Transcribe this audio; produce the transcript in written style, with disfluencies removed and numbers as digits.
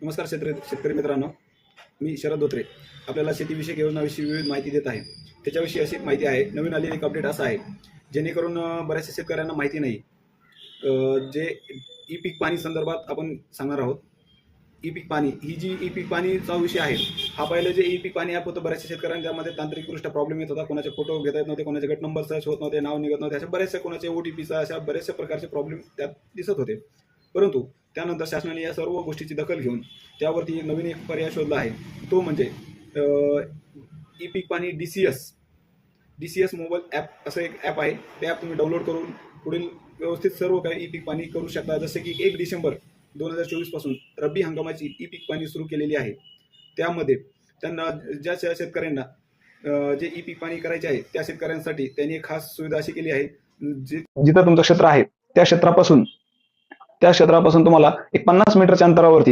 नमस्कार शेतकरी मित्रांनो, मी शरद धोत्रे आपल्याला शेतीविषयक योजनाविषयी विविध माहिती देत आहे. त्याच्याविषयी अशी माहिती आहे, नवीन आलेली एक अपडेट असा आहे जेणेकरून बऱ्याचशा शेतकऱ्यांना माहिती नाही. जे ई पीक पाणी संदर्भात आपण सांगणार आहोत. ई पीक पाणी ही जी ई पीक पाणीचा विषय आहे, हा पहिले जे ई पीक पाणी ॲप होतं, बऱ्याचशा शेतकऱ्यांना त्यामध्ये तांत्रिकदृष्ट्या प्रॉब्लेम येत होता. कोणाचे फोटो घेता येत नव्हते, कोणाचे गट नंबर सर्च होत नव्हते, नाव निघत नव्हते, अशा बऱ्याचशा कोणाचे OTPचा अशा बऱ्याचशा प्रकारचे प्रॉब्लेम त्यात दिसत होते. परंतु त्यानंतर शासनाने या सर्व गोष्टीची दखल घेऊन त्यावरती नवीन एक पर्याय शोधला आहे. तो म्हणजे ई पीक पाणी DCS मोबाईल ॲप असं एक ॲप आहे. ते ॲप तुम्ही डाउनलोड करून पुढील व्यवस्थित सर्व काही ई पीक पाणी करू शकता. जसे की 1 डिसेंबर 2024 पासून रब्बी हंगामाची ई पीक पाणी सुरू केलेली आहे. त्यामध्ये त्यांना ज्या शेतकऱ्यांना जे ई पीक पाणी करायचे आहे त्या शेतकऱ्यांसाठी त्यांनी एक खास सुविधा अशी केली आहे, जिथं तुमचं क्षेत्र आहे त्या क्षेत्रापासून तुम्हाला एक 50 मीटरच्या अंतरावरती